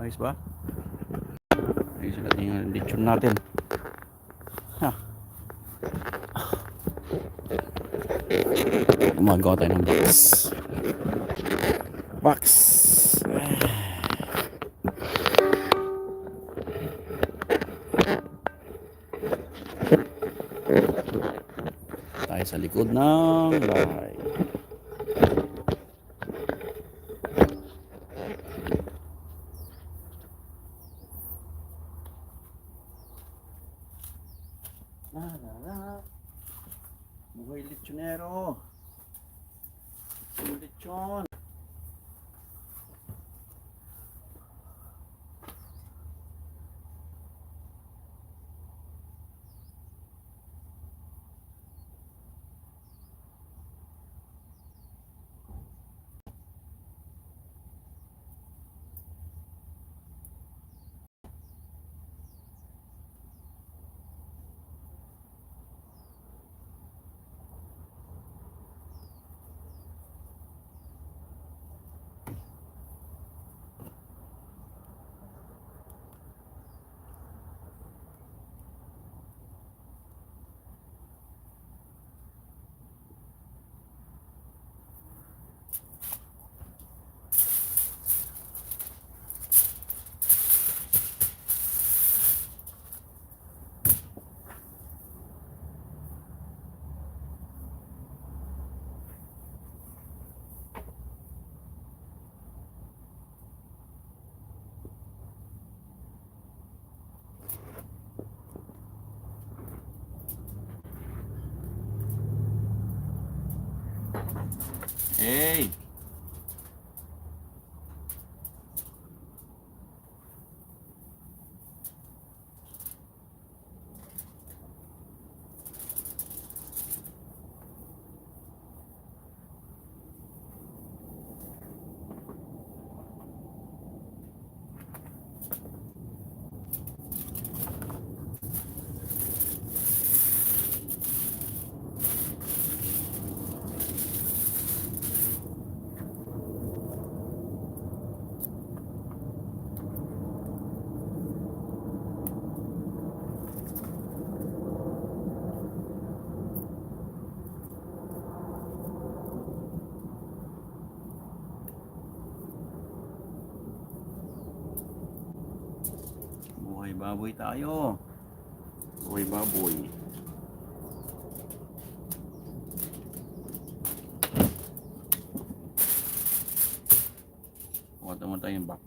Ayos ba? Ayos natin yung lechon natin. Ha. Gumagawa tayo ng box. Box. Tayo sa likod ng bahay. Buhay lechonero. Lechon. Hey. Buhay baboy tayo. Buhay baboy. Kuha naman tayo yung box.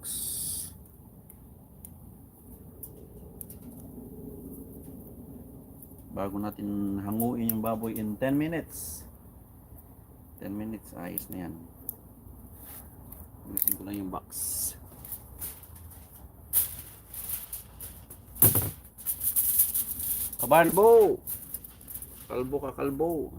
Bago natin hanguin yung baboy in 10 minutes. 10 minutes, ayos na yan. Gusin ko lang yung box. Kabalbo! Kalbo ka, kalbo.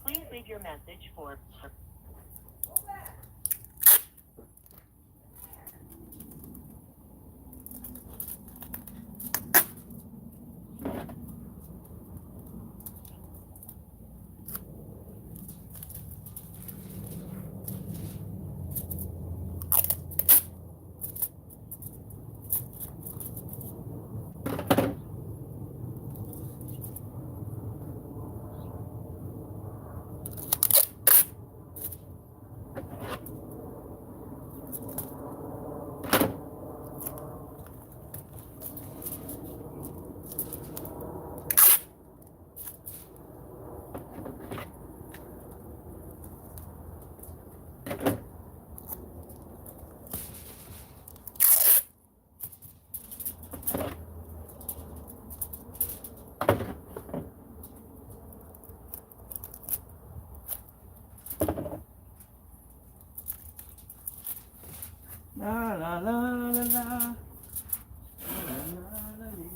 Please leave your message for La la la la la. La la la la.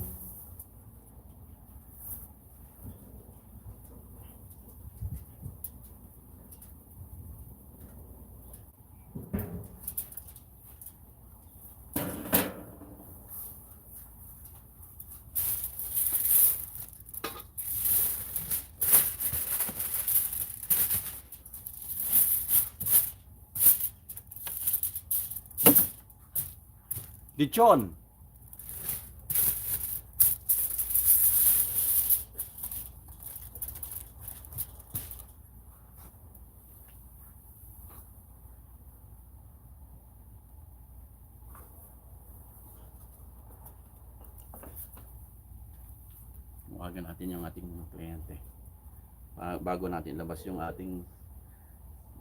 Lechon. Tawagan natin yung ating mga kliyente. Bago natin labas yung ating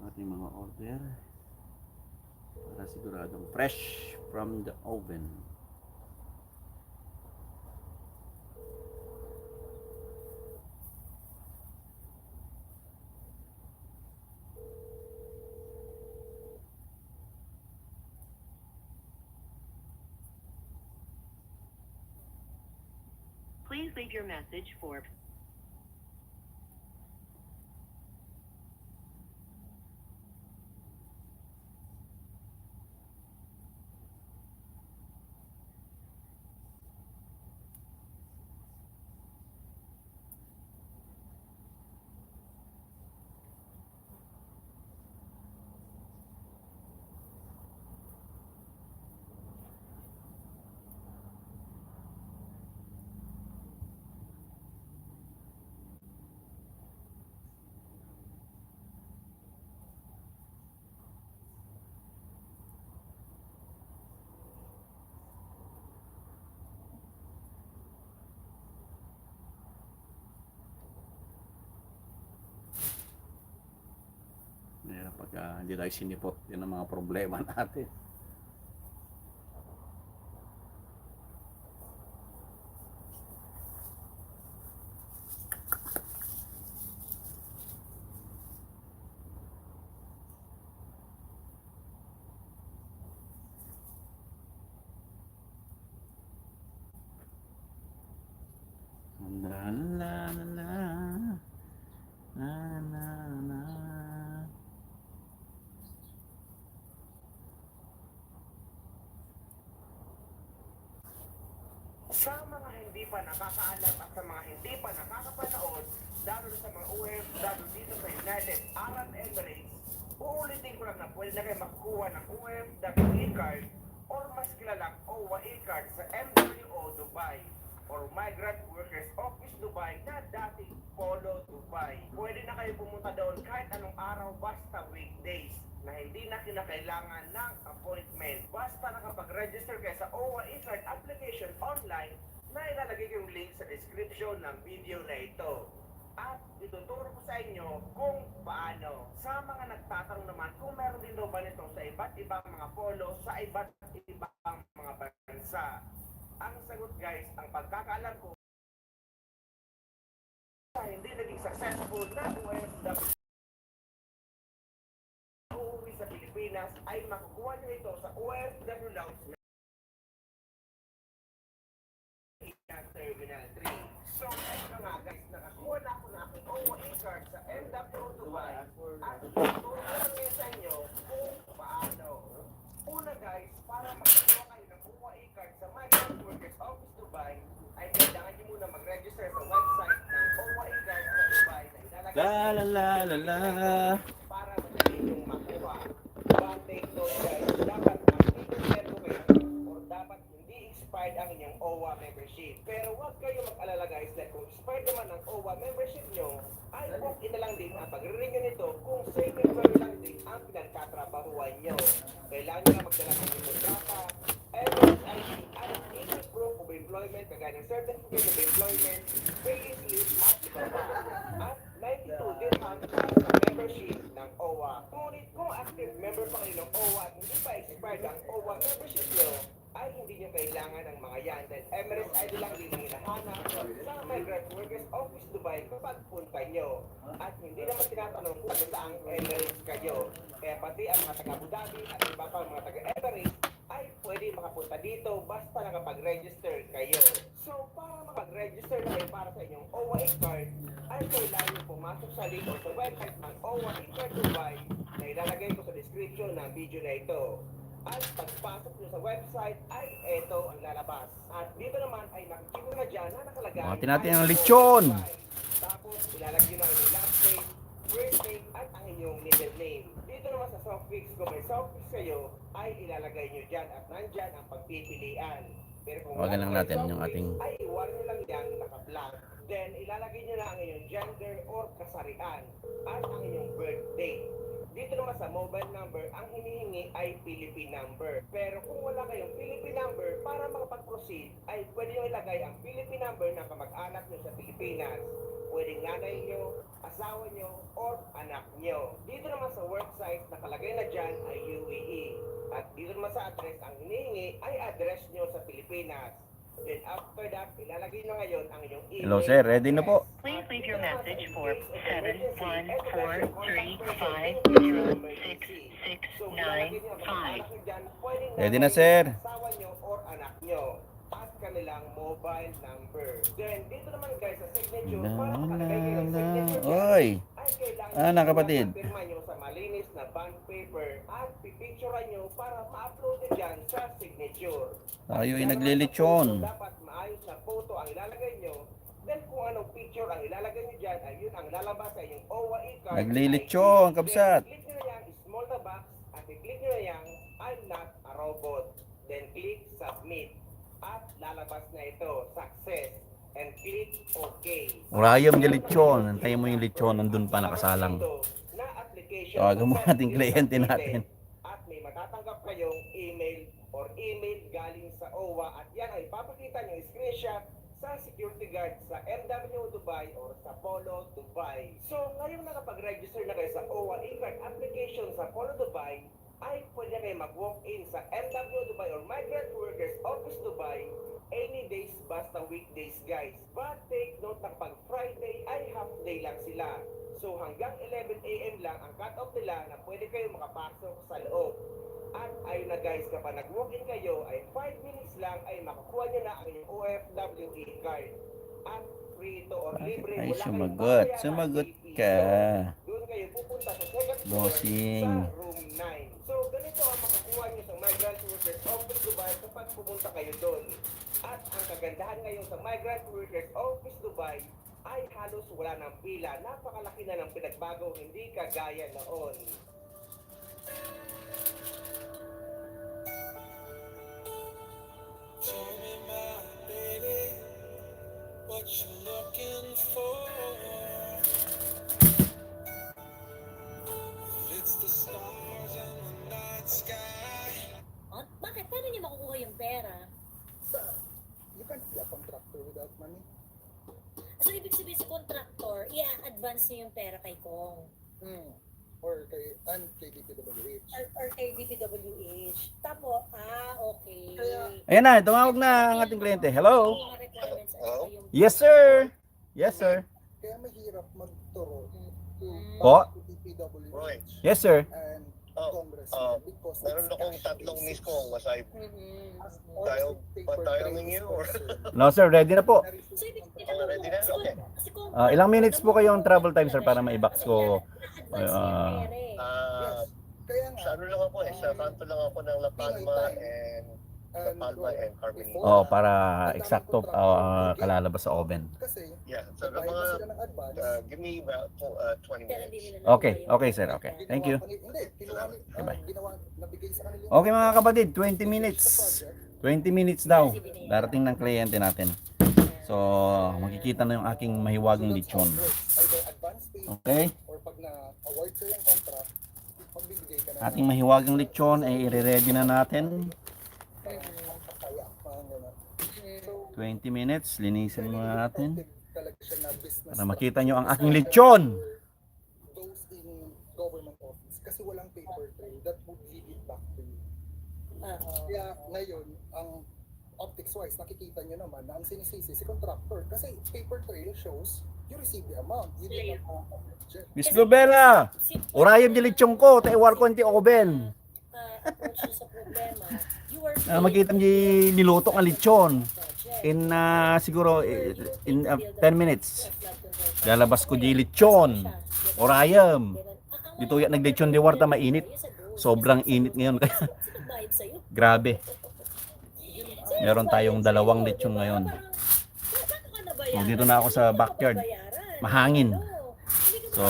mga order para siguradong fresh from the oven. Please leave your message for Pagka hindi tayo sinipot, yun ang mga problema natin. La la la la la la la. Sa mga hindi pa nakakaalam at sa mga hindi pa nakakapanood, lalo na sa mga OFW dito sa United Arab Emirates, uulitin ko lang na pwede na kayo makukuha ng OFW e-card or mas kilalang OWA e-card sa MWO Dubai or Migrant Workers Office Dubai na dating Polo Dubai. Pwede na kayo pumunta doon kahit anong araw basta weekdays na hindi na kinakailangan ng appointment. Basta nakapag-register kayo sa OWA e-card application online na ilalagay ko yung link sa description ng video na ito. At ituturo ko sa inyo kung paano. Sa mga nagtatanong naman kung meron din daw ba nito sa iba't ibang mga polo sa iba't ibang mga bansa. Ang sagot guys, ang pagkakaalam ko hindi naging successful na OFW uuwi sa Pilipinas ay makukuha nyo ito sa OFW Lounge na Terminal 3. So, ayun na nga guys, nakakuha na ako na aking OWA e-card sa MWO Tuturuan ngayon sa inyo kung paano. Una guys, para makakuha kayo ng OWA card sa Migrant Workers Office Dubai, ay kailangan nyo muna mag-register sa website ng OWA card sa Dubai na ilalagay La la la la la. para madali yung makuha. But take note guys, dapat mag-declare ko kayo or dapat hindi expired ang inyong OWA membership. Pero huwag kayo mag-alala guys na kung expired naman ang OWA membership nyo, ay book in na lang din ang pag-renew nito kung same employer lang din ang pinagkatrabahuan nyo. Kailangan nyo na magdala ng inyong kontrata, evidence ID, at any proof of employment, kagaya ng certificate of employment, pay slip, at iba pa. At 92 dirham sa membership ng OWA. Ngunit kung active member pa kayo ng OWA at hindi pa expired ang OWA membership nyo, ay hindi nyo kailangan ng mga yan dahil Emirates ID lang din ang hinahanap sa Migrant Workers Office Dubai kapag punta nyo. At hindi naman tinatanong kung saang Emirates kayo. Kaya pati ang mga taga Abu Dhabi at iba pang mga taga Emirates ay pwede makapunta dito basta nakapag-register kayo. So para makapag-register na kayo para sa inyong OWA card, ay kailangan nyo pumasok sa link o sa website ng OWA card Dubai na ilalagay ko sa description ng video na ito. At pagpasok nyo sa website ay ito ang lalabas. At dito naman ay makikita na dyan na nakalagay. Mga natin ang lechon. Tapos ilalagay nyo ang inyong last name, first name at ang inyong middle name. Dito naman sa softfix, kung may softfix kayo, ay ilalagay nyo dyan at nandyan ang pagpipilian. Pero kung Tawagan wala lang kayong natin yung softfix, ating- ay iwan nyo lang yan naka-blank. Then ilalagay nyo na ang inyong gender or kasarian at ang inyong birth date. Dito naman sa mobile number, ang hinihingi ay Philippine number. Pero kung wala kayong Philippine number, para makapag-proceed, ay pwede nyo ilagay ang Philippine number ng kamag-anak nyo sa Pilipinas. Pwedeng nanay nyo, asawa nyo, or anak nyo. Dito naman sa worksite, nakalagay na dyan ay UAE. At dito naman sa address, ang hinihingi ay address nyo sa Pilipinas. Then after that, ilalagay nyo ngayon ang inyong email. Hello sir, ready na po. Please leave your message for 71435066995. Ready na, sir. Asawa nyo or anak nyo at kanilang mobile number. Then dito naman guys sa signature, para makalagay kayo ng signature dyan, Oy. ay kailangan Ah, nakapatid. pirma nyo sa malinis na bond paper at pipicturean nyo para ma-upload nyo dyan sa signature. Tayo ay naglilitsyon. Dapat maayos na photo ang ilalagay nyo. Then kung anong picture ang ilalagay nyo dyan, ay yun ang lalabas sa inyong OWA card. Naglilitsyon, Then, kabsat. click nyo na yung small na box at i-click nyo na yung I'm not a robot. Then click submit. At lalabas na ito, success. And click OK. Urayam yung lechon. Antayin mo yung lechon. Nandun pa nakasalang. Na application Tawagan mo kung ating saan kliyente yung natin. At may matatanggap kayong email or email galing sa OWA at yan ay papakita nyo screenshot sa security guard sa MW Dubai or sa Polo Dubai. So ngayon nakapag-register na kayo sa OWA e-card application sa Polo Dubai, ay pwede kayo mag-walk-in sa MW Dubai or Migrant Workers Office Dubai any days basta weekdays guys. But take note na pag Friday ay half day lang sila. So hanggang 11 AM lang ang cut-off nila na pwede kayo makapasok sa loob. At ayun na guys, kapag nag-walk-in kayo ay 5 minutes lang ay makukuha nyo na ang inyong OFW e-card. At free ito or libre. Ay, wala kayong sumagot. babayaran Sumagot fee. ka. Doon kayo pupunta sa second floor Bossing. sa room 9. So ganito ang makakuha nyo sa Migrant Workers Office Dubai kapag pupunta kayo doon. At ang kagandahan ngayon sa Migrant Workers Office Dubai ay halos wala ng pila. Napakalaki na ng pinagbago, hindi kagaya noon. Tell me, my baby, what you looking for? It's the stars in the night sky. At bakit? Paano niya makukuha yung pera? You can't be a contractor without money. So, ibig sabihin sa contractor, i-advance niya yung pera kay Kong. Or kay DPWH. Or kay DPWH. Tapos, okay. Ayan na, tumawag na ang ating kliyente. Hello? Yung mga requirements, ano yung... Yes sir. Yes sir. Kaya mahirap magturo to Po? DPWH Yes sir. and Oh, Congress because meron it's akong cash tatlong basis. miss call. Was I As Tayo- always, paper tayo trail ng is you, or- concerned. No sir, ready na po. So, ibig ready na? Okay. Kasi kung... Ilang minutes po kayong travel time sir para ma-box ko Advance na yung pera eh. Yes. Kaya nga, Sa ano lang ako sa kanto lang ako ng La Palma and La Palma and Carmen. Oh, para eksakto kalalabas sa oven. kasi, Yeah, so the bayad na mga, sila ng advance. give me about 20 Pero hindi minutes. nila Okay, nagawa okay yung sir, pera. okay. Thank you. Hindi, kinuha Bye-bye. ginawa, nabigay sa kanila. Okay mga kapatid, 20 minutes. 20 minutes daw. Darating ng kliyente natin. So, makikita na yung aking mahiwagang lechon. Either advance pay Okay? or pag na-award sa yung contract, magbibigay ka na Ating mahiwagang lechon ay i-ready na natin. kaya, parang gano'n. So, 20 minutes, linisin muna natin. talaga siya na business. Para makita nyo ang aking lechon. Those in government office kasi walang paper trail that would lead it back to you. Kaya ngayon, ang optics wise, nakikita nyo naman na ang sinisisi si contractor kasi paper trail shows you receive the amount. You did not budget. Miss Bluebella, urayam di lechon ko, taiwar ko ang oven. Approach nyo sa problema, you are Makita nyo niluto ang lechon. In siguro in 10 minutes. Lalabas ko di lechon. Orayam. Dito yan naglechon di warta mainit. Sobrang init ngayon kaya grabe. Meron tayong dalawang lechon ngayon. So, dito na ako sa backyard. Mahangin. So,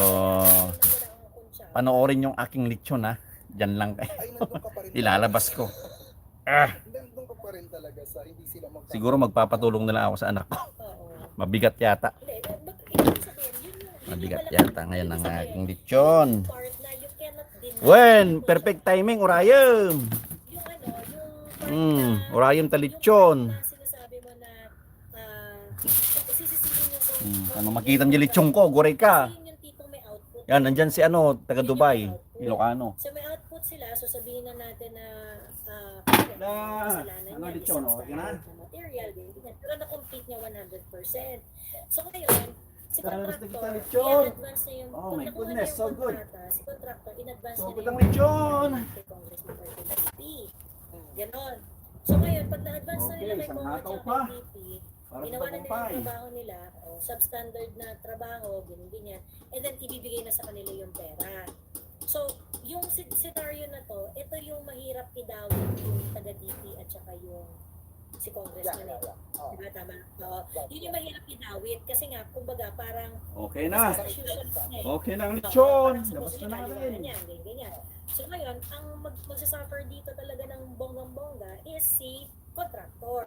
panoorin yung aking lechon ha. Diyan lang kayo. Ay, nandun ka pa rin. Ilalabas ko. Ah, Nandun ka pa rin talaga sa hindi sila siguro magpapatulong na lang ako sa anak ko. Mabigat yata. Mabigat yata ngayon ang aking lechon. When, perfect timing, urayam. Urayam talichon. Sinasabi mo na sisisihin yung Ano makita niyo lechon ko, guray ka. yung tipong may output. Yan, nandyan si ano, taga Dubai, Ilocano. So may output sila, so sabihin na natin na kasalanan ano, yan, lechon, isang okay na? standard na material, ganyan. Pero na-complete niya 100%. So ngayon, si Dalawas na kita, contractor, lechon. i-advance niya yung, Oh pag my nakuha goodness, niya so yung good. kontrata, si contractor, in-advance So, niya good ang yung lechon. kay Congressman Martin VP. Ganon. So ngayon, pag na-advance na nila Okay, kay isang Congress hataw at pa. kay VP, Para sa ginawa na nila tagumpay. yung trabaho nila, substandard na trabaho, ganyan, and then ibibigay na sa kanila yung pera. So, yung scenario na to, ito yung mahirap idawit yung taga-DP at saka yung si Congressman. Diba, tama? Yun yung mahirap idawit kasi nga, kumbaga, parang Okay na. business as usual pa eh. Okay na ang Parang lechon. supposedly Labas na kaliwangan natin. yan, ganyan. So ngayon, ang magsasuffer dito talaga ng bonggang-bongga is si contractor.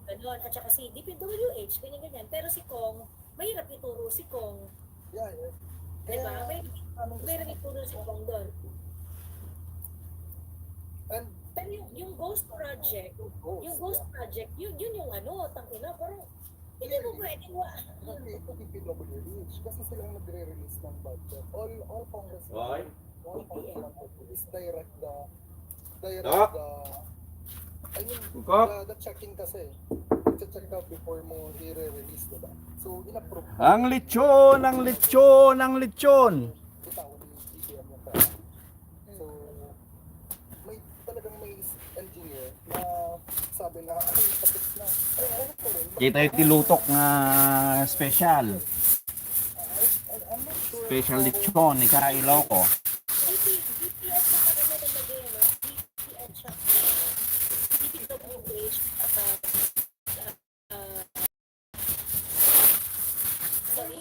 Ganon. At saka si DPWH, ganyan-ganyan. Pero si Kong, mahirap ituro si Kong. Yeah, yeah. Diba? Kaya, Mahirap ituro si Kong doon. and Pero yung Ghost Project, yun yung ano, tangina, parang hindi mo pwedeng DPWH kasi silang nagre-release ng budget. All congressmen, Okay. all congressmen is direct the I mean, Kukok. the checking kasi. Check out before mo i-release, diba? So, in-approve. Ang lechon, ang lechon, ang lechon. Bitaw ni DPM yung pera. So, may engineer na sabi na, ay, tapos na. Ay, ano ko rin. Kita yung tilutok nga special. I'm not sure. Special lechon ni Kailaw ko. DP at saka ano nalagay, ano? DP at saka DPWH sorry.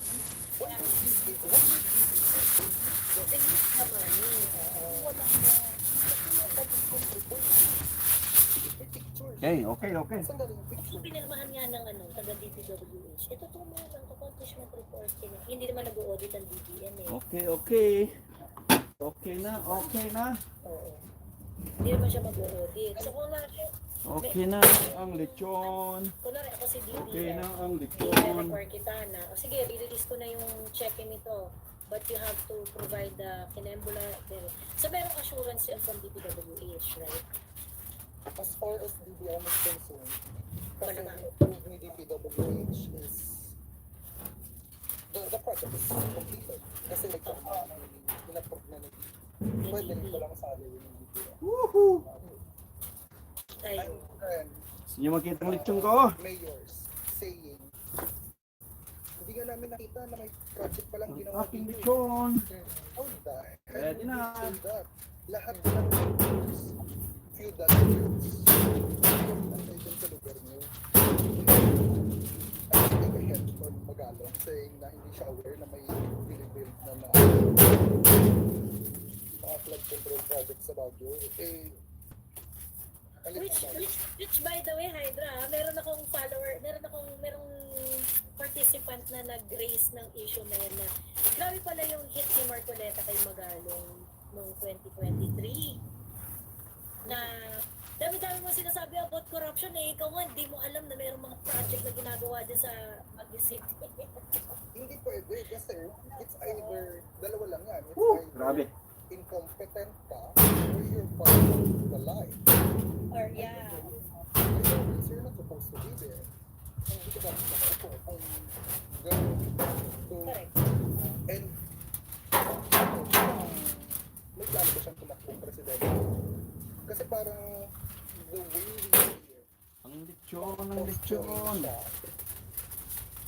Okay. Sandaling picture. Yung pinirmahan nga ng ano, taga DPWH, ito tunay ng accomplishment report. Hindi naman nag-audit ang DPM eh. Okay. Okay na. Oo. Hindi naman siya mag-audit. So kung Okay na ang lechon. kunwari ako si DPM, Okay na ang lechon. i-require kita na, o sige, i-release ko na yung check-in nito. But you have to provide the kinembula. So merong assurance yun from DPWH, right? As far as DBM is concerned, kasi Wala. proof ni DPWH is the project is completed. Kasi in-approve na ni pwede rin ko lang salary ng DPM. Woohoo! Tayo. And Gusto nyo makita ang lechon ko? mayors saying, hindi nga namin nakita na may project palang Ang ginawa aking dito. lechon. How the Ready na. say that? Lahat ng feudal lands nandito sa lugar niyo. I think I had on Magalong saying na hindi siya aware na may binibuild na mga flood control project sa Baguio. Which by the way, Hydra, meron akong merong participant na nag-raise ng issue na yan na grabe pala yung hit ni Marcoleta kay Magalong noong 2023 na dami-dami mo sinasabi about corruption ikaw nga, hindi mo alam na mayroong mga project na ginagawa din sa Baguio City. Hindi pwede kasi it's either, dalawa lang yan. It's Woo, either grabe. incompetent ka or you're part of the lie. Or yeah. Otherwise, you're not supposed to be there. Hindi ka dapat nakaupo kung gano'n. So, Correct. and may plano ko siyang tumakbong presidente. Kasi parang the way we hear, Ang lechon.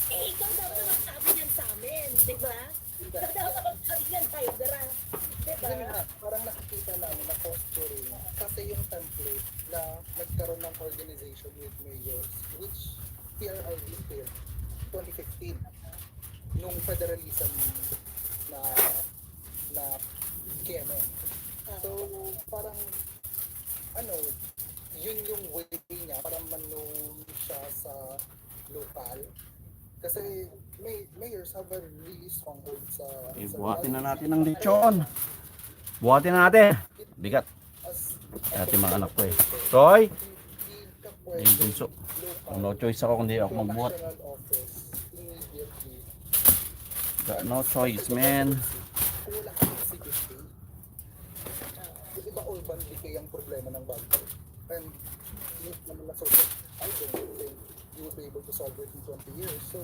Ikaw dapat magsabi yan sa amin, di ba? Ikaw dapat magsabi yan, Hydra. Di ba? Kasi nga, parang nakikita namin na posturing kasi yung template na nagkaroon ng organization with mayors which PRRD failed 2015 nung federalism na KMN. So parang yun yung way niya para manong siya sa local kasi mayors have a really strong hold sa Buhatin na natin ang lechon. Buhatin na natin. Bigat. Ating mga anak ko eh. Toy! Yung bunso. No choice ako kundi ako magbuhat. Got no choice, man. Kung wala kang CBD, iba urban decay ang problema ng Baguio. And hindi naman na-solve. I don't think you will be able to solve it in 20 years. So,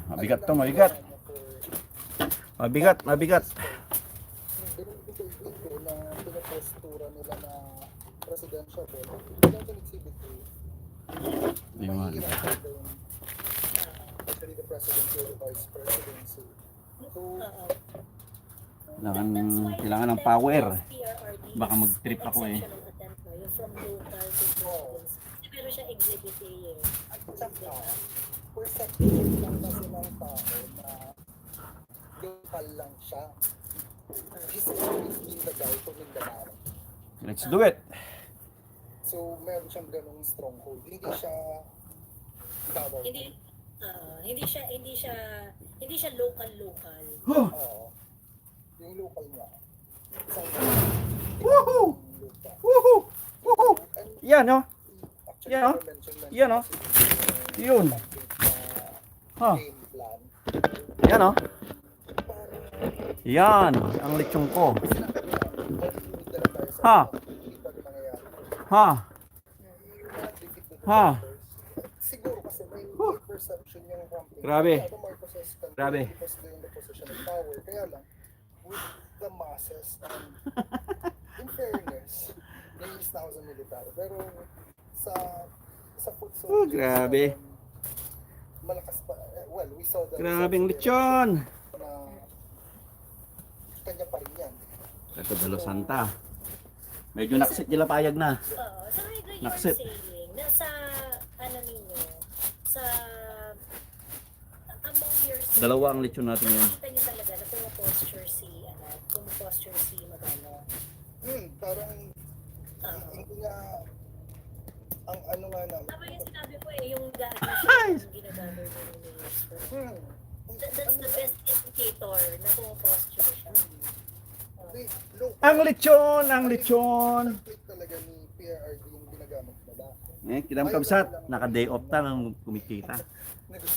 Mabigat to, mabigat. Mabigat. Binibigay na pinapostura nila na presidential bill. Wala ka nag-CBD. Yung mga Mahihirapan din. Actually, the presidency or the vice presidency. So, kailangan ng power. Baka mag-trip ako eh. Yung from local to province. Pero siya exhibit A eh. at saka, perception lang kasi ng tao na local lang siya. He's always been the guy to Mindanao. Let's do it. So, meron siyang ganung stronghold. Hindi siya Davao. Hindi siya local. Oo. Yung local niya. Isang Woohoo! local. Woohoo! Woohoo! And Yan oh. actually, Yan, oh. mention Yan, oh. Yun. Ha. Game plan. Yan oh. Yan ang lechon ko. Ha. Ha. Ha. Siguro kasi may perception yung campaign. Grabe. Kaya Marcoses can Grabe. because they're in the position of power. Kaya lang, with the masses and in fairness, naiis na ako sa military. Pero sa foot soldiers, Grabe. malakas pa. Well, we saw the Grabing lechon. na kanya pa rin yan. Ito Dalo Santa. Medyo naksit nila payag na. Oo. So Hydra, you're Naksit. saying na sa ninyo, sa among your Dalawa ang lechon natin ngayon. nakita niyo talaga na pumaposture si Magano. Parang hindi nga ang ano nga naman. Tama yung sinabi ko eh, yung yung ginagamit mo ng mayors. That's the best indicator na pumaposture siya. Ang lechon. Template talaga ni PRRD yung ginagamit nila. Kidam kabsat, naka-day off ta nang kumikita.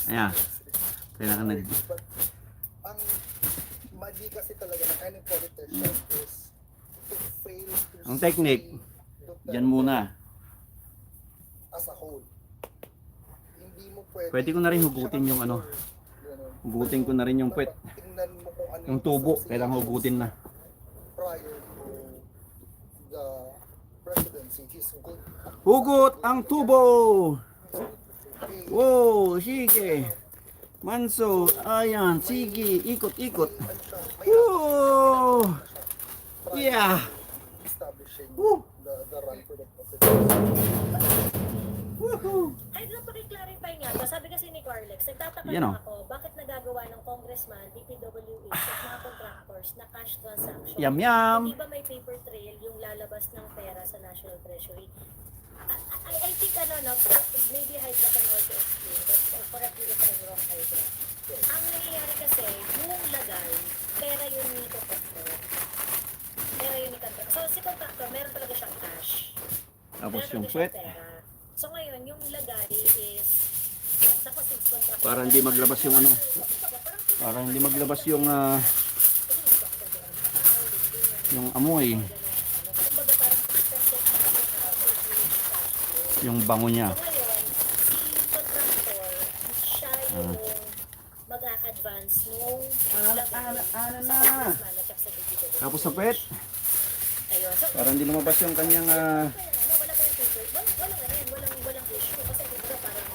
Ayan. Kailangan nag... But ang mali kasi talaga ng any politician is to fail to Ang technique, see Duterte Diyan muna. as a whole. Hindi mo pwede. Pwede ko na rin hugutin yung ano. Hugutin ko na rin yung puwet. Tingnan mo kung ano Yung tubo, kailangan hugutin na. prior to the presidency. He's good. Hugot ang tubo! Wow, sige. Manso, ayan, sige, ikot-ikot. Ano siya, may Woo! Yeah! establishing Woo! the run for the president. Woohoo! Ay, doon paki-clarify nga to. Sabi kasi ni Carlex, nagtataka Yan, lang oh. ako, bakit nagagawa ng congressman, DPWH, at mga contractors na cash transaction? Yum yum! Hindi ba may paper trail yung lalabas ng pera sa National Treasury? I think no, maybe Hydra can also explain, but correct me if I'm wrong, Hydra. Ang nangyayari kasi, yung lagay, pera yun ni contractor. Pera yun ni contractor. So, si contractor, meron talaga siyang cash. Tapos Meron yung talaga puwet, siyang pera. So, ngayon, yung lagay is, tapos yung contractor. para hindi maglabas yung ano, para hindi maglabas yung yung amoy, yung bango niya. So ngayon, si contractor, siya yung mag-a-advance nung lagay sa congressman at saka sa DPWH. Tapos sa puwet, Ayun. So, para hindi lumabas yung kanyang wala pa yung paper. Walang issue. Kasi diba parang,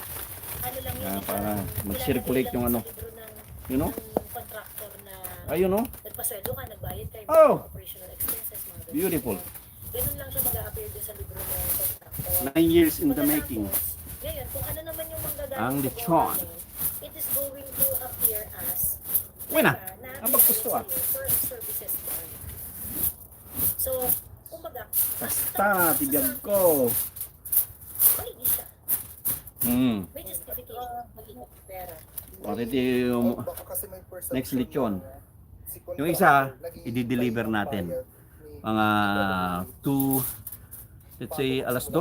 ano lang yun. para parang mag-circulate ilalagay yung lang ano. sa libro ng, you know? ng contractor na Ayun oh, nagpasweldo ka, nagbayad ka, yung Oh! mga operational expenses, mga ganun. Beautiful. Ganun lang siya mag-a-appear dun sa libro ng contractor. 9 years in the making. Ngayon, kung ano naman yung manggagaling Ang sa lechon. government, it is going to appear as Wala. pera Ang gusto, binayad sa'yo for services done. So, kumbaga, Basta, tibiyag ko. malinis siya. May justification mag-ingat pera. Bakit yung Baka kasi may perception next lechon. na si Yung isa, contractor, nag-iintay i-deliver ng natin. bayad ni Mga 2, let's say alas 2,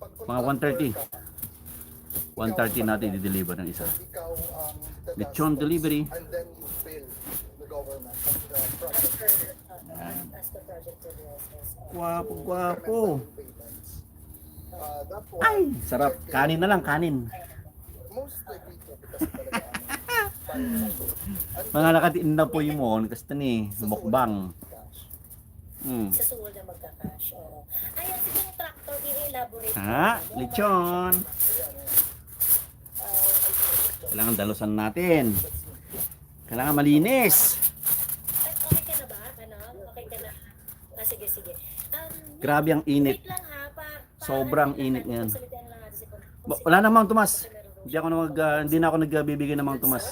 Pag mga 1:30. contractor ka, 1:30 natin i-deliver ng isa. ikaw ang gagastos, Lechon delivery. and then you bill the government of the project. As the project progresses. Gwapo, gwapo. Payments. That one, Ay, sarap. Kanin na lang, kanin. most likely to because talaga ang Mga nakatiin na po yung mon, kasi ni, mukbang. cash. Sa suwal na magka-cash. Oo. Ayan, sige yung tractor, i-elaborate. Ha? Lechon. Kailangan dalusan natin. Kailangan malinis. Okay ka na ba? Ano? Okay ka na? Sige, sige. Grabe ang init. Wait lang ha. Sobrang init ngayon. Pagsalitaan lang natin si Wala na Mang Tomas. Hindi na ako nagbibigay ng Mang Tomas.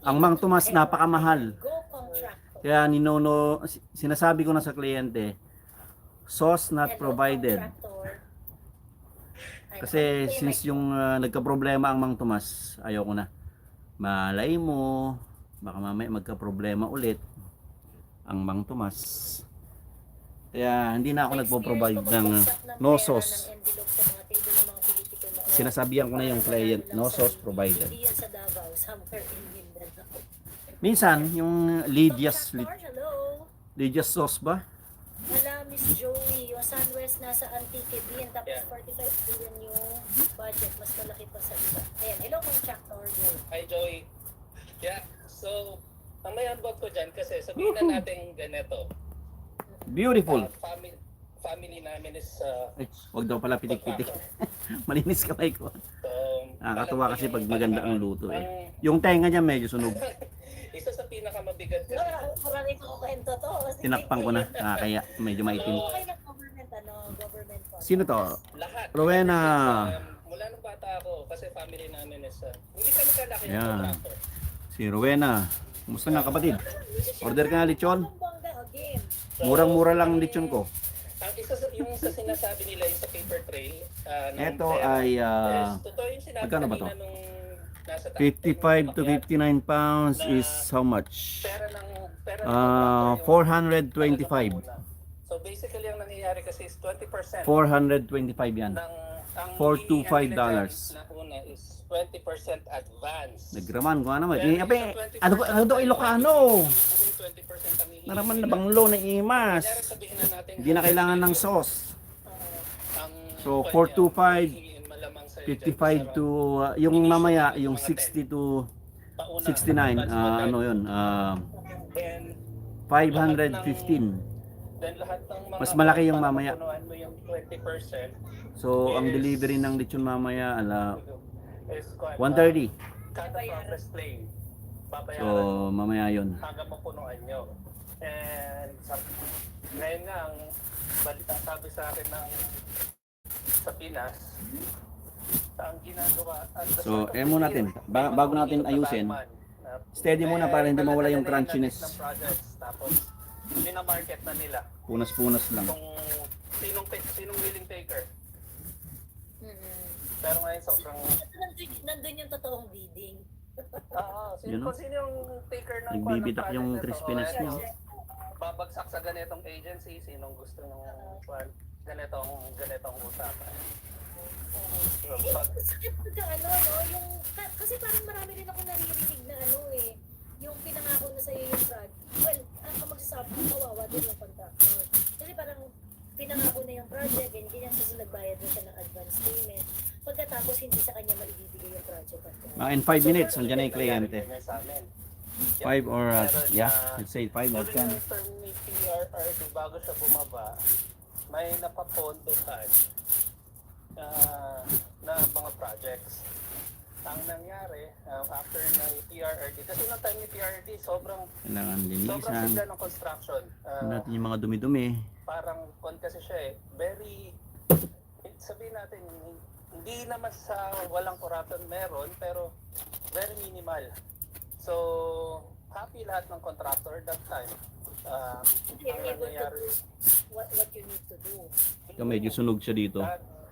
Ang Mang Tomas napakamahal. Go contractor. Kaya sinasabi ko na sa kliyente, sauce not provided. Kasi since yung nagka-problema ang Mang Tomas, ayaw ko na. Malay mo, baka mamaya magka-problema ulit ang Mang Tomas. Kaya hindi na ako nagpo-provide ng no sauce. Sinasabihan ko na yung client, no sauce provided. Hindi yan sa Davao, somewhere in Mindanao. Minsan, yung Lydia's Hello. sauce ba? Wala, Miss Joey. Yung Sunwest nasa Antique din. Tapos 45 billion yung budget. Mas malaki pa sa iba. Ayan, hello contractor. Hi Joey. Yeah, so ang may ambag ko dyan kasi sabihin na natin ganito. Beautiful. Family namin is Ay, wag daw pala pitik-pitik. Malinis kamay ko. Nakakatuwa kasi pag maganda ang luto eh. Yung tenga niya medyo sunog. Isa sa pinakamabigat kasi. Marami ko kwento to. Tinakpan ko na. Kaya medyo maitim. Okay na government, government po. Sino to? Lahat. Rowena. Mula nung bata ako kasi family namin is hindi kami kalaki ng Yan. contractor. Si Rowena. Kumusta nga kapatid? Order ka nga lechon? Game. Murang-mura lang ang lechon ko. Ang isa sa yung sa sinasabi nila yung sa paper trail. Ito ay totoo yung sinabi magkano ba to? kanina nung nasa 55 to 59 pounds is how much? pera ng 425. So basically ang nangyayari kasi is 20% 425 yan. ng ang $425 na una is 20% advance. Nagraman ko ano. Pero Ape, yung ano daw Ilocano? Yung 20% ang hihingi. Naraman na banglo na imas. Kunyari sabihin na natin Hindi na kailangan ng sauce. ang So, kanya, 425, hihingiin malamang sa'yo 55 to yung mamaya yung 60 to 69 ano yun then 515. lahat ng mga Mas malaki yung para mamaya. mapunuan mo yung 20%. So ang delivery ng lechon mamaya is kwan, 130. kada progress claim. So, Babayaran mamaya yun. hanggang mapunuan nyo. And ngayon nga, ang balita sabi sa akin ng sa Pinas, ang ginagawa So, muna natin. Bago natin ayusin, steady muna para hindi mawala yung crunchiness. ng projects, tapos minamarket na nila Punas-punas lang. kung sinong willing taker. Mm-mm. Pero ngayon sobrang Nandun yung totoong bidding. Yun, no? kung sino yung taker ng Nagbibitak project yung na to, crispiness o, niya. eto, babagsak sa ganitong agency, sinong gusto ng ganitong usapan. So, pag, Sakit pagka ano, no? Yung, kasi parang marami rin ako naririnig na ano eh. Yung pinangako na sa'yo yung project. Well, ang magsasabi ko, kawawa din yung contractor. Kasi parang pinangako na yung project, ganyan, kasi nagbayad na siya ng advance payment. Pagkatapos, hindi sa kanya maibibigay yung project. In 5 minutes, andyan na yung kliyente. ganyan sa amin. 5 or, let's say 5 or During 10. yung term ni PRRD, bago siya bumaba, may napapondohan na mga projects. Ang nangyari, after na PRRD, kasi noong time ni PRRD, sobrang Kailangan sigla linisan. ng construction. Natin yung mga dumi-dumi. Parang kasi siya very, sabihin natin, hindi naman sa walang corruption meron, pero very minimal. So, happy lahat ng contractor that time. You're Ang able to nangyayari, do what you need to do. Ikaw medyo sunog siya dito.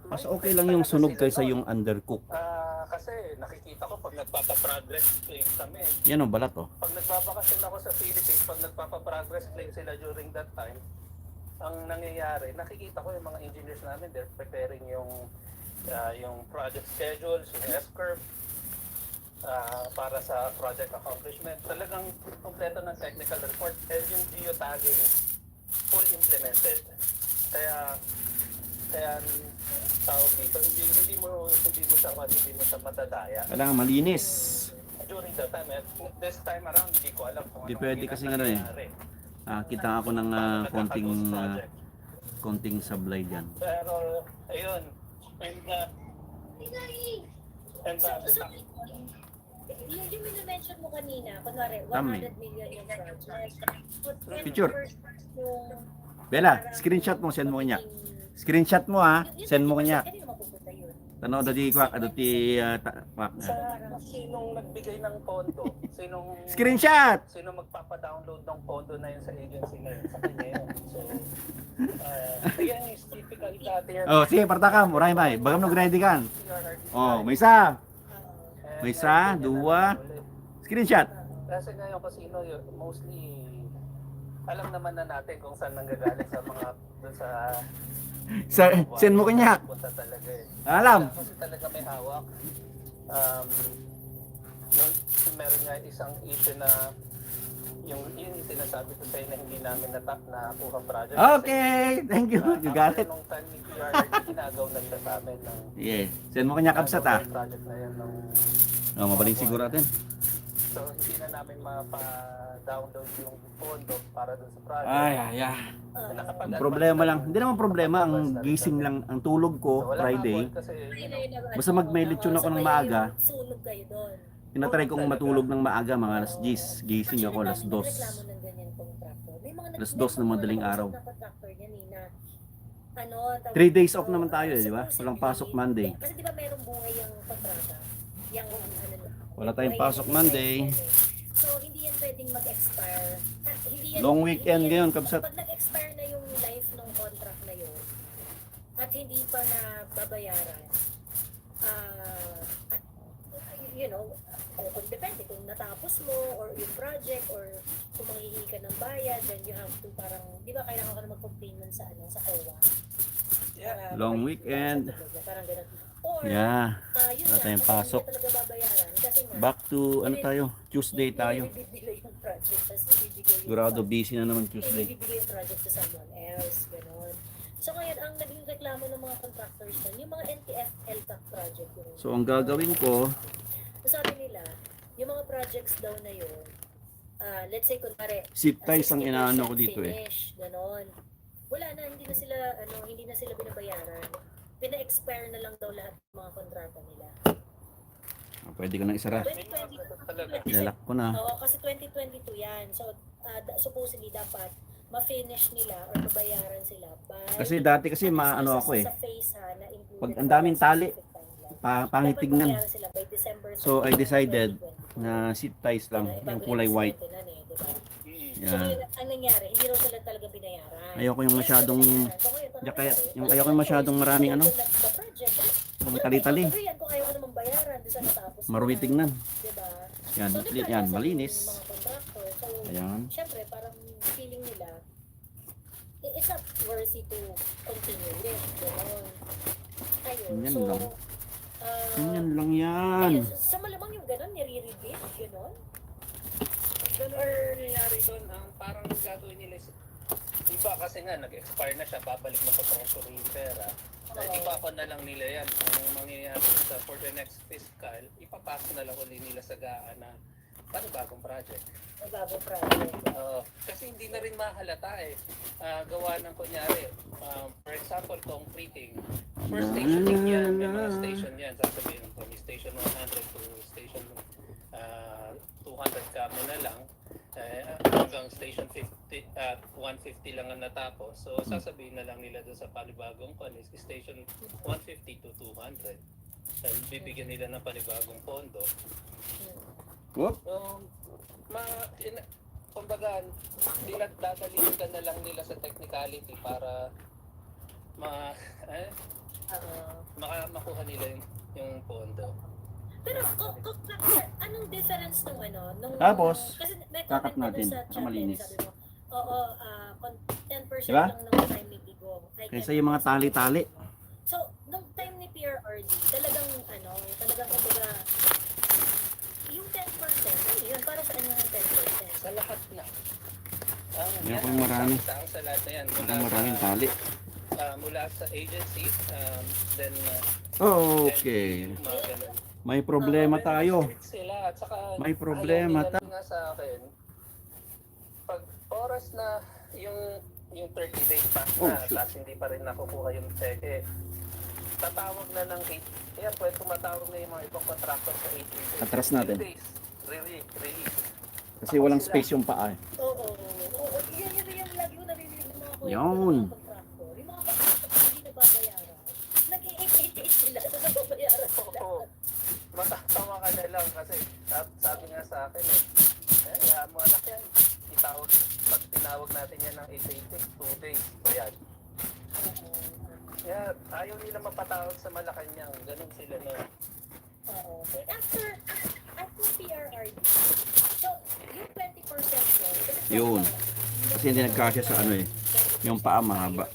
Mas may okay lang yung talaga sunog sila kaysa doon. yung undercook. Kasi nakikita ko pag nagpapa-progress claim kami. Yan o, balat o. Pag nagbabakasyon ako sa Philippines, pag nagpapa-progress claim sila during that time, ang nangyayari, nakikita ko yung mga engineers namin, they're preparing yung project schedules, yung S-curve, para sa project accomplishment. Talagang kompleto ng technical report and yung geotagging full implemented. Kaya tawag dito, hindi mo siya matadaya. Kailangan malinis. During the time, this time around, hindi ko alam kung Hindi anong pwede kasi nga nangyari. Kita ako ng konting sablay dyan. Pero, ayun, So, yung mention mo kanina, kunwari, Tama 100 million yung project. But when Picture. first yung Bella, screenshot mo, send mo kanya. Screenshot mo ha, send mo kanya. Kanino mapupunta yun? Tanaw da di kwak, sa sinong nagbigay ng pondo, Screenshot! sino magpapa-download ng pondo na yun sa agency na yun, sa kanya yun. So, yan is typical dati yan. Oh, sige, partakam, uray may. Bagam nag ready kan. PRRD. Oh, may isa. And may isa, ganyan dua. na ulit. Screenshot. Kasi ngayon casino, mostly alam naman na natin kung saan nanggagaling sa mga dun sa Send mo kanya. punta talaga eh. Alam. Kasi talaga may hawak. Meron nga isang issue na yung sinasabi ko sa'yo na hindi namin nakuha project. Okay, thank you. You got it. Nung time ni PRRD, ginagaw na siya sa amin ng Yeah, send mo kanya kabsat ha. project na yan nung Oh, mabaling siguro natin. so hindi na namin mapa-download yung pondo para dun sa project. Ay. Nakapag- Ang problema lang, hindi naman problema, ang gising lang, ang tulog So, ko wala Friday. nga po kasi Basta mag-mailitsyon ako ng maaga. Sunog kayo doon. Tinatry kong matulog ng maaga, mga alas 10. Gising ako alas 2. Reklamo ng ganyan contractor. May mga Alas 2 ng madaling araw. Na contractor yan eh, na ano, 3 days off naman tayo eh, di ba? Walang pasok Monday. Kasi di ba merong buhay yung kontrata? Yung Wala tayong pasok Monday. So hindi yan pwedeng mag-expire. At hindi yan, Long weekend hindi yan- ngayon, kabsat. Pag nag-expire na yung life ng contract na yun, at hindi pa na babayaran, at, you know, kung depende kung natapos mo or yung project or kung manghihingi ka ng bayad, then you have to parang, di ba kailangan ka na mag-complain nun sa COA? Yeah. Long weekend. Parang ganun. Or, Yeah, yun wala nga, tayong kasi pasok. hindi ka talaga babayaran. Kasi nga, Back to ano tayo? Tuesday tayo. ibibigay yung project, tapos ibibigay yung Sigurado busy na naman Tuesday. ibibigay yung project to someone else, gano'n. So ngayon, ang naging reklamo ng mga contractors nun, yung mga NTF LTAC project yun. So ang gagawin ko, So sabi nila, yung mga projects daw na yun, let's say kunwari, zip ties ang inaano ko dito eh. finish, gano'n. Wala na, hindi na sila binabayaran. Pina-expire na lang daw lahat ng mga kontrata nila. Pwede ko nang isara. 2022 Talaga. Ilalak ko na. Oo, kasi 2022 yan. So, supposedly dapat ma-finish nila or mabayaran sila by... Kasi dati kasi maano ako eh. Sa phase ha, na included Pag ang daming sa tali, specific timeline. Pangit Dapat tignan. mabayaran sila by December So, I 31, decided 2022. na zip ties lang, Diba? yung Bago kulay yung white. discount nila, diba? So, Yan. yun, ang nangyari, hindi raw sila talaga binayaran. Ayoko yung Hindi masyadong, sila binayaran. So, ngayon, yung kaya, nangyari, yung ayoko yung masyadong maraming ano, Nag-project, yung tali-tali. Yan, kung ayaw ko naman bayaran, doon sa natapos. Maruwi tignan. Diba? Yan, So, yan, yan, malinis. Mga contractor. So, Ayan. syempre, parang feeling nila, it's not worthy to continue with. Gano'n. Ayun. Ganyan So, lang. ah, Ganyan lang yan. ayun, sa malamang yung gano'n, nire-repeat, gano'n. Ganun or nangyari doon, ang parang gagawin nila is, iba kasi nga, nag-expire na siya, babalik mo sa treasury yung pera. Ipapon na lang nila yan. Ang mangyayari sa for the next fiscal, ipapasok na lang ulit nila sa GAA na bagong project. Ang bagong project. Kasi hindi na rin mahalata eh. Gawa ng kunyari, for example, concreting. First station yan, may mga station yan. Sasabihin ko, may station 100 to station 200 ka mo na lang. Hanggang station 150 lang ang natapos. So sasabihin na lang nila doon sa panibagong is station 150 to 200. And bibigyan nila ng panibagong pondo. Whoop. So, kumbaga, dadalhin ka na lang nila sa technicality para makuha nila yung pondo. Pero, anong difference nung ano? Nung, Tapos, kasi may kakat comment natin, na doon sa chat, malinis. sabi mo, oo, 10% Diba? lang nung time ni Bigo. Kaysa yung mga tali-tali. So, nung time ni PRRD, talagang, kumbaga, yung 10%, ano yun? Para saan yung 10%? Sa lahat na. Yan po yung marami. Sa lahat na yan. Ang maraming tali. Mula sa agency, then Okay. mga ganun. May problema tayo. Sila, at saka, May problema ayaw nila nga sa akin, pag oras na yung 30 days pass Oh, na, shoot. tapos hindi pa rin nakukuha yung cheque, tatawag na ng 8, kaya pwede tumatawag na yung mga ibang contractor sa 8 days. Atras natin. 8 days, release. Kasi walang space yung paa eh. Oo. Yan yung lagi ko narinig ng mga kuya. Yun. Yung mga contractor. Yung mga contractor hindi nababayaran. Nag-i-88 sila sa nababayaran sila. Oo. Matatawa ka na lang kasi sabi nga sa akin hayaan mo anak yan. Pag tinawag natin yan ng 886, 2 days. Ayan. Yeah, ayaw nila mapatawag sa Malacanang. Ganun sila na. Oo. After PRRD, so, yung 20% yun, kasi Yun. Kasi hindi nagkasya sa ano eh. Yung paa mahaba.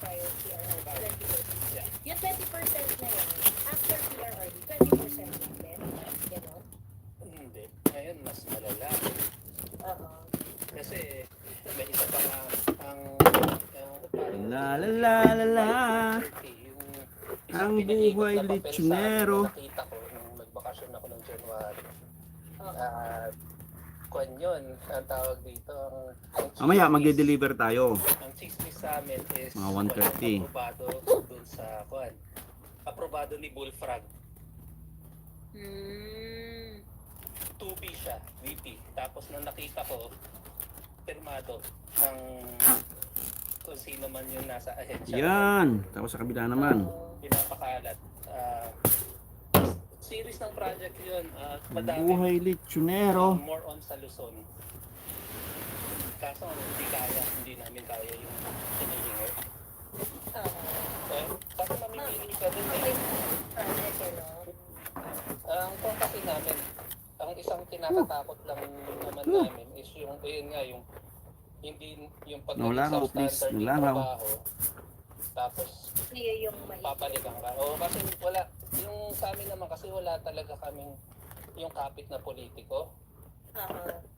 Yung 20% na yun, after PRRD, 20% lang din. Ganon. Hindi. Ngayon, mas malala. Oo. Kasi may isa pa nga ang La la la la la. Ang buhay lechonero. Nakita ko nung nagbakasyon ako ng January. Oo. Kwan yun, ang tawag dito. Mamaya magde-deliver tayo. Ang chismis sa amin is Mga 1:30. walang aprobado dun sa kwan. Aprobado ni Bullfrog. 2B siya, VP. Tapos nung nakita ko, pirmado ng kung sino man yung nasa ahensya. Yan. Tapos sa kabila naman. Pinapakalat. Series ng project yun. Madami. Buhay lechonero. More on sa Luzon. Kaso hindi namin kaya yung hinihingi. Kasi mamimili ka din eh. Project, ano? Ang kasi namin, ang isang kinakatakot lang naman namin is yung, ayun nga, yung hindi yung Nalangaw, please. substandard yung Nalangaw. trabaho. Tapos Kaya yung papalikan ka. O kasi wala, yung sa amin naman kasi wala talaga kaming yung kapit na politiko.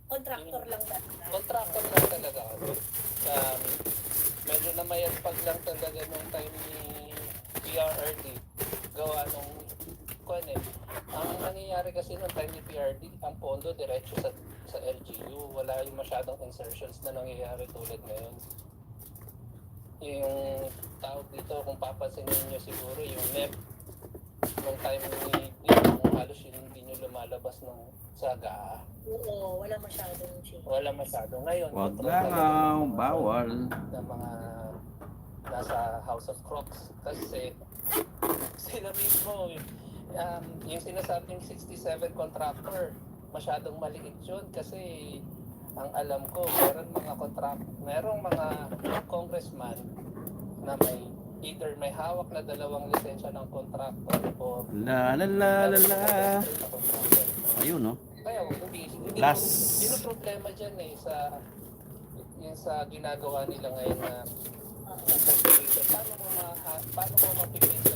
contractor lang ba? Contractor lang talaga ako. Medyo namayat pag lang talaga nung time ni PRRD. Gawa nung ang nangyayari kasi nung time ni PRD, ang pondo diretso sa LGU. Wala yung masyadong insertions na nangyayari tulad ngayon. Yung tawag dito, kung papansinin nyo siguro, yung NEP, nung time ni halos yun hindi nyo lumalabas ng saga. Oo, wala masyadong change. Wala masyado. Ngayon, Wag control lang, talaga ng mga- bawal. ng mga nasa House of Crocs. Kasi sila mismo, yung sinasabing 67 contractor, masyadong maliit yun kasi ang alam ko, merong mga congressman na may either may hawak na 2 lisensya ng contractor o La la la la la. Ayun, no? kaya hindi Last. yun ang problema dyan eh sa ginagawa nila ngayon na paano mo mapipinta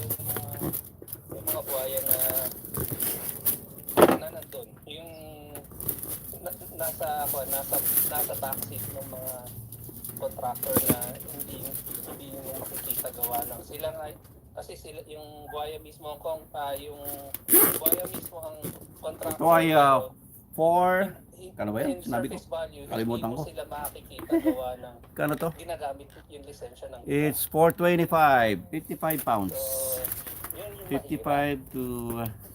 yung mga buhaya na nandun yung nasa backseat ng mga contractor na hindi mo makikita gawa lang sila nga kasi sila yung buhaya mismo ang contractor Buhaya 4. Kano ba yun? in Sinabi ko. surface value, Kalimutan hindi ko. mo sila makikita gawa ng Kano to? ginagamit yung lisensya ng It's 425. 55 pounds. So, yun yung 55 to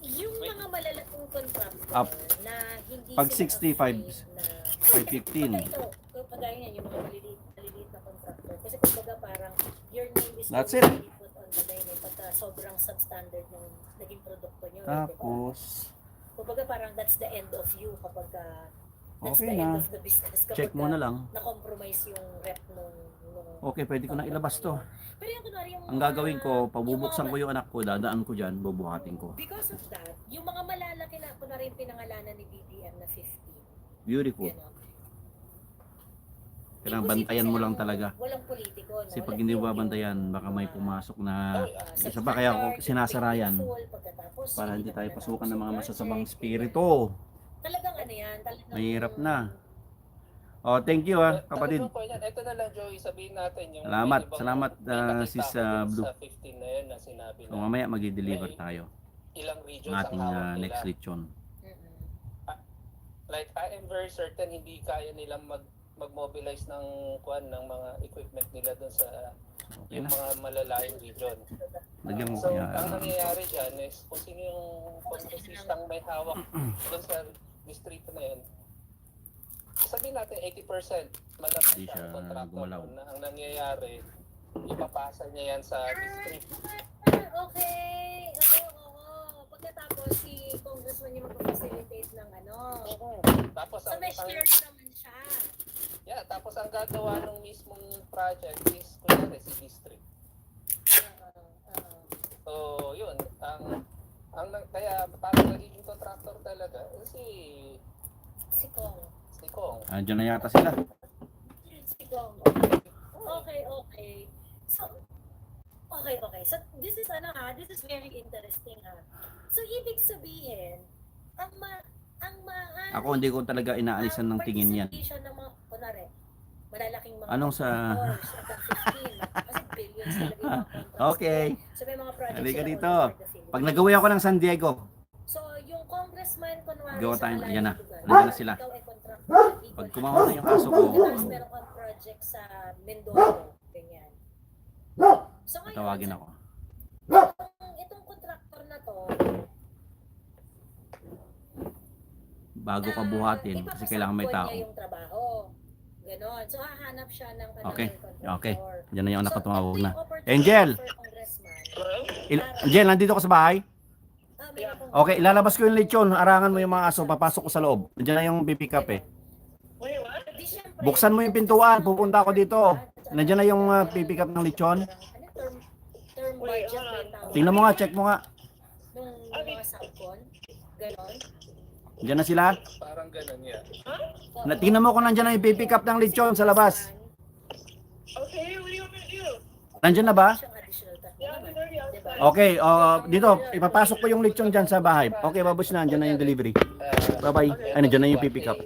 Yung mga malalaking contractor Up. na hindi Pag sila 65, afraid na 515. ito, kagaya niyan, yung mga maliliit na contractor. Kasi kumbaga parang your name is That's already put on the line eh, pagka sobrang substandard ng naging produkto nyo. Tapos, Kumbaga parang that's the end of you kapag that's Okay the na. end of the business. Kapag check mo na lang. na-compromise yung rep nung Okay, pwede ko na ilabas to. Pero yung kunwari yung Ang mga- gagawin ko, pabubuksan yung ko yung anak ko, dadaan ko dyan, bubuhatin ko. Because of that, yung mga malalaki na kunwari yung pinangalanan ni BBM na 50. Beautiful. Gano'n. Kailangan bantayan mo lang talaga. Walang politiko. Kasi pag hindi mo babantayan, baka may pumasok na isa pa, kaya ako sinasara yan. Para hindi tayo pasukan ng mga masasamang spirito. Talagang ano yan. Talagang, Mahirap na. Oh, thank you kapatid. Ito na lang Joey, sabihin natin yung Salamat, may ibang- salamat, may nakita sis, ko dun Blue. Sa 15 na yun na sinabi So, na mamaya mag-deliver tayo ilang regions ng ating ang hawak nila. next lechon. Like I am very certain hindi kaya nilang mag-mobilize ng mga equipment nila doon sa Okay yung na. mga malalayong region. Lagyan mo So, kaya. ang nangyayari dyan is kung sino yung kongresistang may hawak doon sa distrito na yun, sabihin natin 80% malaki Hindi siya siya ang contractor gumalaw. na ang nangyayari, ipapasa niya yan sa district. Okay. Oo. Pagkatapos si congressman yung mag-facilitate ng ano. Tapos So may share naman siya. tapos ang gagawa ng mismong project is kunyari si district. So, yun, kaya parang nagiging contractor talaga Si Kong. si Kong. Andiyan na yata sila. Si Kong. Okay. So, okay. So, this is this is very interesting So, ibig sabihin, ang Ako hindi ko talaga inaalisan ng tingin yan. participation ng mga, kunwari, malalaking mga Anong sa- contractors, hanggang 15, kasi billions talaga yung mga contracts. Okay. So, may mga projects Halika sila dito. all over the Philippines. Pag nagawi ako ng San Diego, So, yung congressman, kunwari, Gawa sa tayo, malayong ayan na. lugar, Nandiyan na sila. ikaw ay contractor, pag equal kumawa na yung kaso ko, tapos meron kang project sa Mendoza, ganyan. So, ngayon, tawagin ako. itong contractor na to, Bago ka buhatin, kasi kailangan may tao. niya yung trabaho. Ganon. So, hahanap siya ng Okay. contractor. Okay. Diyan na yung anak ko tumawag ito na. yung opportunity Angel! for congressman. Angel, nandito ka sa bahay? Meron akong- Okay, ilalabas ko yung lechon. Arangan mo yung mga aso. Papasok ko sa loob. Diyan na yung pipick up eh. Di, syempre, Buksan mo yung pintuan. Pupunta ako dito. Nandiyan na yung pipick up ng lechon. Term budget ba yung tawag? Tingnan mo nga, check mo nga. Nung mga subcon. Ganon. Diyan na sila. Parang ganun yan. Tingnan mo kung nandiyan na yung pipick up ng lechon sa labas. Okay, what do you want me to do? Nandiyan na ba? Siyang additional tax naman. Diba? Okay, dito. Ipapasok ko yung lechon dyan sa bahay. Okay, babos na. Nandiyan na yung delivery. Bye-bye. Ay, nandiyan na yung pipick up.